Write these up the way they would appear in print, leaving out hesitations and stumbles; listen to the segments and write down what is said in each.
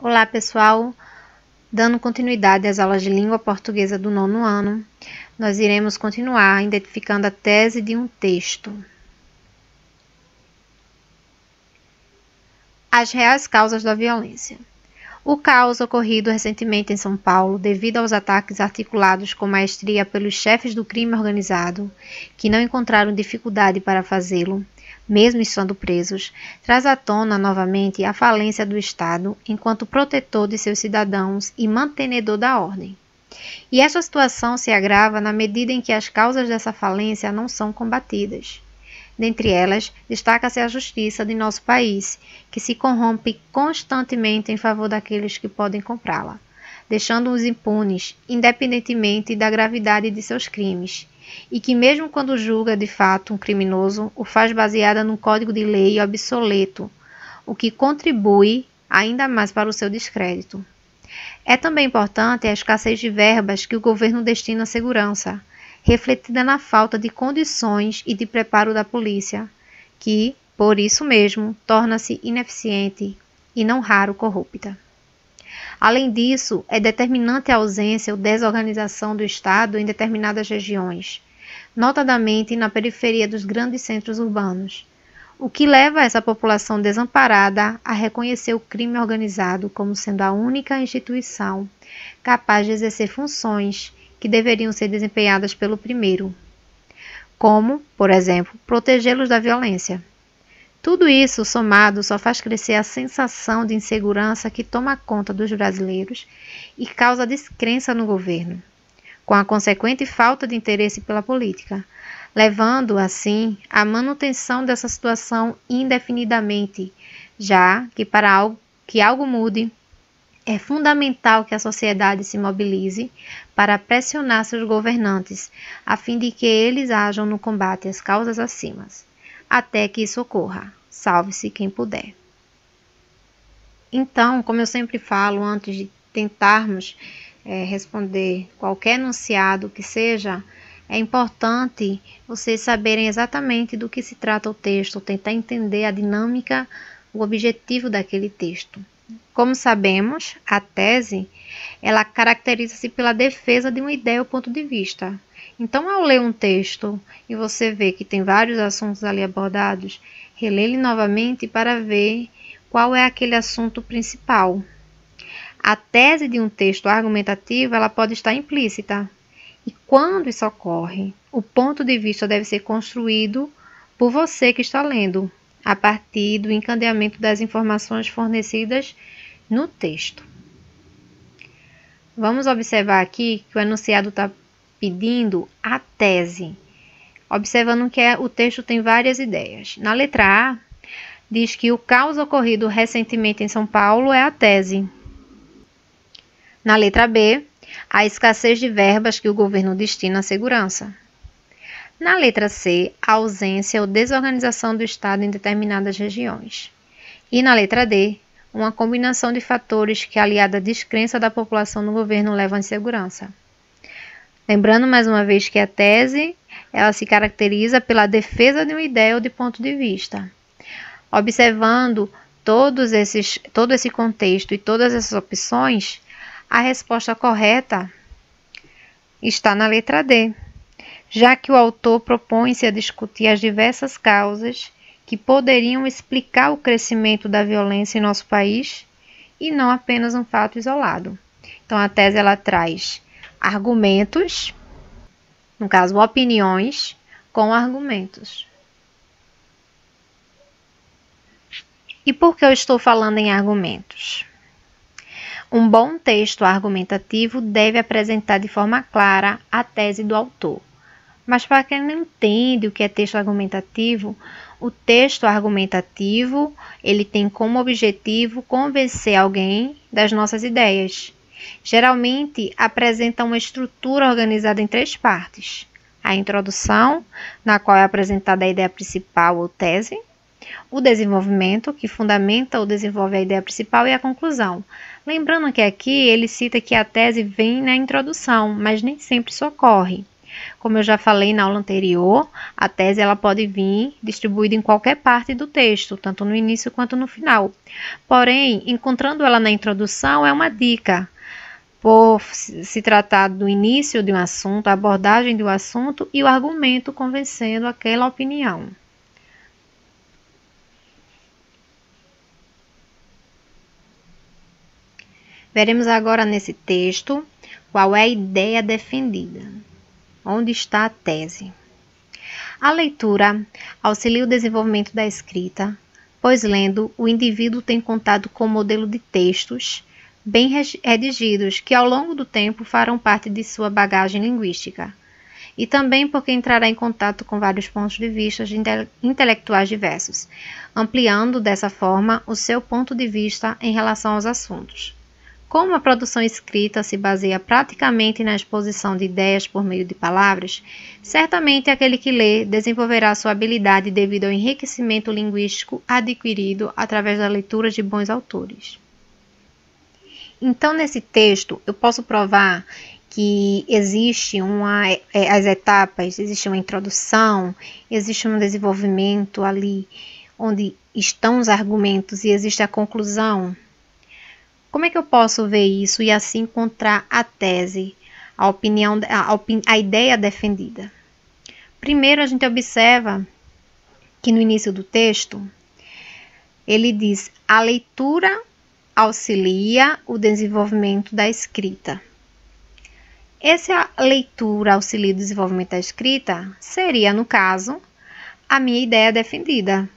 Olá, pessoal! Dando continuidade às aulas de língua portuguesa do 9º ano, nós iremos continuar identificando a tese de um texto. As reais causas da violência. O caos ocorrido recentemente em São Paulo, devido aos ataques articulados com maestria pelos chefes do crime organizado, que não encontraram dificuldade para fazê-lo, mesmo estando presos, traz à tona novamente a falência do Estado enquanto protetor de seus cidadãos e mantenedor da ordem. E esta situação se agrava na medida em que as causas dessa falência não são combatidas. Dentre elas, destaca-se a justiça de nosso país, que se corrompe constantemente em favor daqueles que podem comprá-la, deixando-os impunes, independentemente da gravidade de seus crimes, e que mesmo quando julga de fato um criminoso, o faz baseada num código de lei obsoleto, o que contribui ainda mais para o seu descrédito. É também importante a escassez de verbas que o governo destina à segurança, refletida na falta de condições e de preparo da polícia, que, por isso mesmo, torna-se ineficiente e não raro corrupta. Além disso, é determinante a ausência ou desorganização do Estado em determinadas regiões, notadamente na periferia dos grandes centros urbanos, o que leva essa população desamparada a reconhecer o crime organizado como sendo a única instituição capaz de exercer funções que deveriam ser desempenhadas pelo primeiro, como, por exemplo, protegê-los da violência. Tudo isso, somado, só faz crescer a sensação de insegurança que toma conta dos brasileiros e causa descrença no governo, com a consequente falta de interesse pela política, levando, assim, à manutenção dessa situação indefinidamente, já que para que algo mude, é fundamental que a sociedade se mobilize para pressionar seus governantes, a fim de que eles ajam no combate às causas acima, até que isso ocorra. Salve-se quem puder. Então, como eu sempre falo, antes de tentarmos responder qualquer enunciado que seja, é importante vocês saberem exatamente do que se trata o texto, tentar entender a dinâmica, o objetivo daquele texto. Como sabemos, a tese, ela caracteriza-se pela defesa de uma ideia ou ponto de vista. Então, ao ler um texto e você vê que tem vários assuntos ali abordados, relê ele novamente para ver qual é aquele assunto principal. A tese de um texto argumentativo, ela pode estar implícita. E quando isso ocorre, o ponto de vista deve ser construído por você que está lendo, a partir do encadeamento das informações fornecidas no texto. Vamos observar aqui que o enunciado está pedindo a tese, observando que o texto tem várias ideias. Na letra A, diz que o caos ocorrido recentemente em São Paulo é a tese. Na letra B, a escassez de verbas que o governo destina à segurança. Na letra C, a ausência ou desorganização do Estado em determinadas regiões. E na letra D, uma combinação de fatores que, aliada à descrença da população no governo, levam à insegurança. Lembrando mais uma vez que a tese, ela se caracteriza pela defesa de uma ideia ou de ponto de vista. Observando todo esse contexto e todas essas opções, a resposta correta está na letra D, já que o autor propõe-se a discutir as diversas causas que poderiam explicar o crescimento da violência em nosso país e não apenas um fato isolado. Então, a tese ela traz argumentos, no caso, opiniões com argumentos. E por que eu estou falando em argumentos? Um bom texto argumentativo deve apresentar de forma clara a tese do autor. Mas para quem não entende o que é texto argumentativo, o texto argumentativo ele tem como objetivo convencer alguém das nossas ideias. Geralmente apresenta uma estrutura organizada em 3 partes. A introdução, na qual é apresentada a ideia principal ou tese, o desenvolvimento, que fundamenta ou desenvolve a ideia principal, e a conclusão. Lembrando que aqui ele cita que a tese vem na introdução, mas nem sempre isso ocorre. Como eu já falei na aula anterior, a tese ela pode vir distribuída em qualquer parte do texto, tanto no início quanto no final. Porém, encontrando ela na introdução é uma dica, por se tratar do início de um assunto, a abordagem do assunto e o argumento convencendo aquela opinião. Veremos agora nesse texto qual é a ideia defendida. Onde está a tese? A leitura auxilia o desenvolvimento da escrita, pois lendo, o indivíduo tem contato com o modelo de textos bem redigidos que ao longo do tempo farão parte de sua bagagem linguística, e também porque entrará em contato com vários pontos de vista de intelectuais diversos, ampliando dessa forma o seu ponto de vista em relação aos assuntos. Como a produção escrita se baseia praticamente na exposição de ideias por meio de palavras, certamente aquele que lê desenvolverá sua habilidade devido ao enriquecimento linguístico adquirido através da leitura de bons autores. Então, nesse texto, eu posso provar que existe as etapas, existe uma introdução, existe um desenvolvimento ali, onde estão os argumentos e existe a conclusão. Como é que eu posso ver isso e assim encontrar a tese, a ideia defendida? Primeiro, a gente observa que no início do texto, ele diz: a leitura auxilia o desenvolvimento da escrita. Essa leitura auxilia o desenvolvimento da escrita seria, no caso, a minha ideia defendida.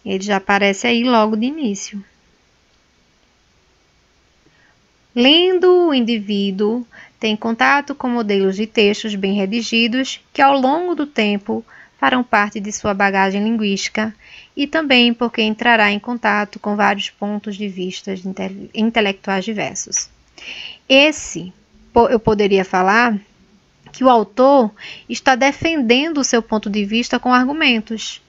Ele já aparece aí logo de início. Lendo, o indivíduo tem contato com modelos de textos bem redigidos que ao longo do tempo farão parte de sua bagagem linguística e também porque entrará em contato com vários pontos de vista de intelectuais diversos. Eu poderia falar que o autor está defendendo o seu ponto de vista com argumentos.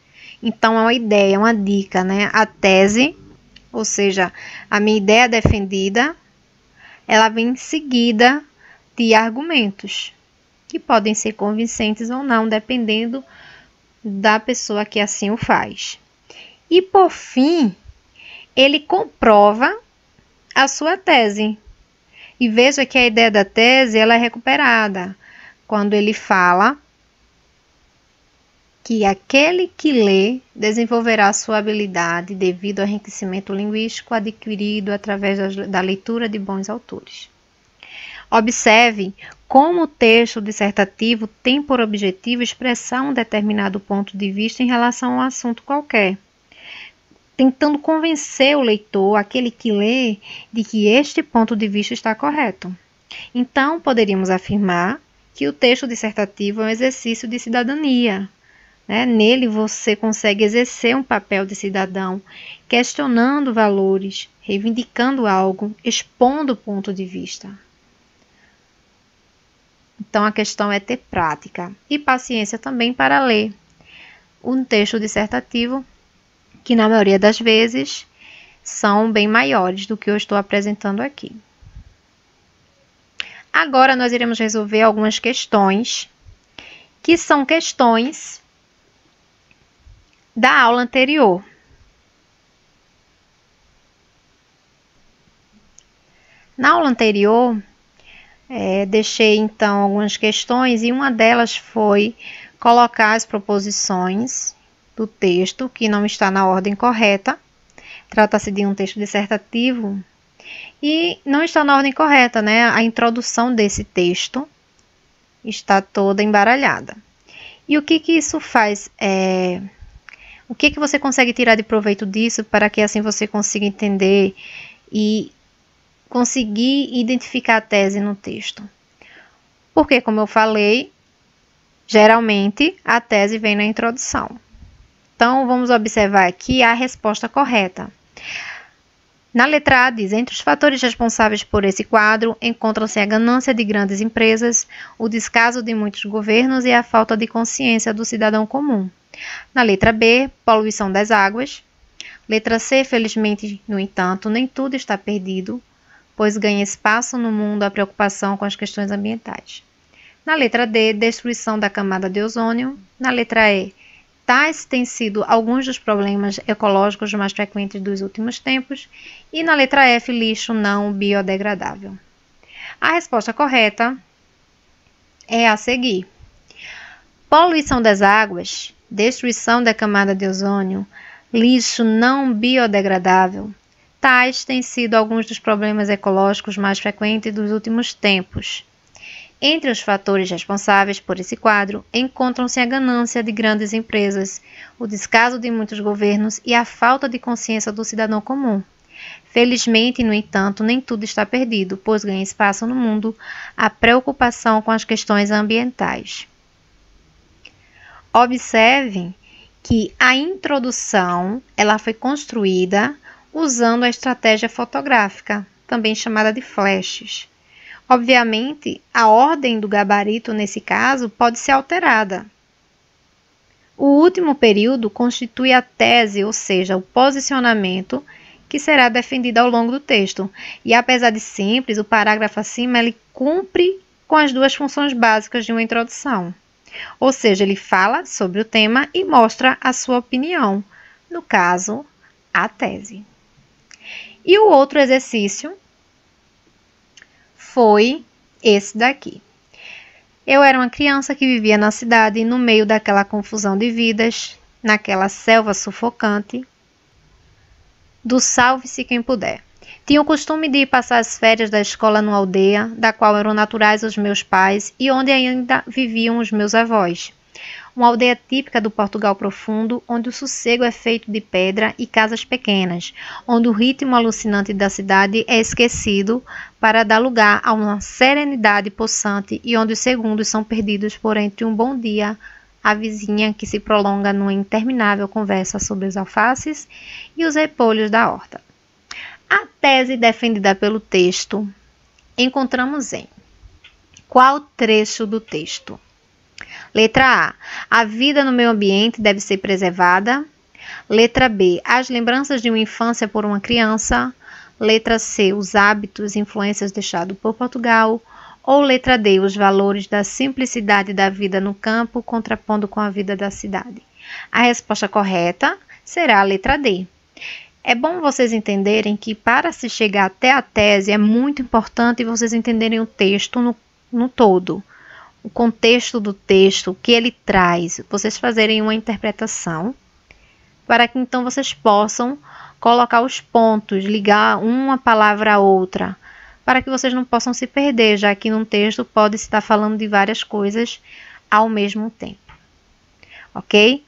Então, é uma ideia, uma dica, né? A tese, ou seja, a minha ideia defendida, ela vem seguida de argumentos, que podem ser convincentes ou não, dependendo da pessoa que assim o faz. E, por fim, ele comprova a sua tese. E veja que a ideia da tese ela é recuperada quando ele fala que aquele que lê desenvolverá sua habilidade devido ao enriquecimento linguístico adquirido através da leitura de bons autores. Observe como o texto dissertativo tem por objetivo expressar um determinado ponto de vista em relação a um assunto qualquer, tentando convencer o leitor, aquele que lê, de que este ponto de vista está correto. Então, poderíamos afirmar que o texto dissertativo é um exercício de cidadania. Nele você consegue exercer um papel de cidadão, questionando valores, reivindicando algo, expondo o ponto de vista. Então a questão é ter prática e paciência também para ler um texto dissertativo, que na maioria das vezes são bem maiores do que eu estou apresentando aqui. Agora nós iremos resolver algumas questões, que são questões da aula anterior. Na aula anterior, deixei então algumas questões e uma delas foi colocar as proposições do texto, que não está na ordem correta. Trata-se de um texto dissertativo e não está na ordem correta, né? A introdução desse texto está toda embaralhada. E o que isso faz? O que você consegue tirar de proveito disso para que assim você consiga entender e conseguir identificar a tese no texto? Porque, como eu falei, geralmente a tese vem na introdução. Então, vamos observar aqui a resposta correta. Na letra A diz: entre os fatores responsáveis por esse quadro, encontram-se a ganância de grandes empresas, o descaso de muitos governos e a falta de consciência do cidadão comum. Na letra B, poluição das águas. Letra C, felizmente, no entanto, nem tudo está perdido, pois ganha espaço no mundo a preocupação com as questões ambientais. Na letra D, destruição da camada de ozônio. Na letra E, tais têm sido alguns dos problemas ecológicos mais frequentes dos últimos tempos. E na letra F, lixo não biodegradável. A resposta correta é a seguir. Poluição das águas, destruição da camada de ozônio, lixo não biodegradável. Tais têm sido alguns dos problemas ecológicos mais frequentes dos últimos tempos. Entre os fatores responsáveis por esse quadro, encontram-se a ganância de grandes empresas, o descaso de muitos governos e a falta de consciência do cidadão comum. Felizmente, no entanto, nem tudo está perdido, pois ganha espaço no mundo a preocupação com as questões ambientais. Observem que a introdução ela foi construída usando a estratégia fotográfica, também chamada de flashes. Obviamente, a ordem do gabarito, nesse caso, pode ser alterada. O último período constitui a tese, ou seja, o posicionamento que será defendido ao longo do texto. E apesar de simples, o parágrafo acima ele cumpre com as duas funções básicas de uma introdução. Ou seja, ele fala sobre o tema e mostra a sua opinião, no caso, a tese. E o outro exercício foi esse daqui. Eu era uma criança que vivia na cidade, no meio daquela confusão de vidas, naquela selva sufocante, do salve-se quem puder. Tinha o costume de ir passar as férias da escola numa aldeia, da qual eram naturais os meus pais e onde ainda viviam os meus avós. Uma aldeia típica do Portugal profundo, onde o sossego é feito de pedra e casas pequenas, onde o ritmo alucinante da cidade é esquecido para dar lugar a uma serenidade possante e onde os segundos são perdidos por entre um bom dia, a vizinha que se prolonga numa interminável conversa sobre os alfaces e os repolhos da horta. A tese defendida pelo texto encontramos em qual trecho do texto? Letra A. A vida no meio ambiente deve ser preservada. Letra B. As lembranças de uma infância por uma criança. Letra C. Os hábitos e influências deixados por Portugal. Ou letra D. Os valores da simplicidade da vida no campo contrapondo com a vida da cidade. A resposta correta será a letra D. É bom vocês entenderem que para se chegar até a tese é muito importante vocês entenderem o texto no todo. O contexto do texto, o que ele traz, vocês fazerem uma interpretação, para que então vocês possam colocar os pontos, ligar uma palavra a outra, para que vocês não possam se perder, já que num texto pode estar falando de várias coisas ao mesmo tempo. Ok?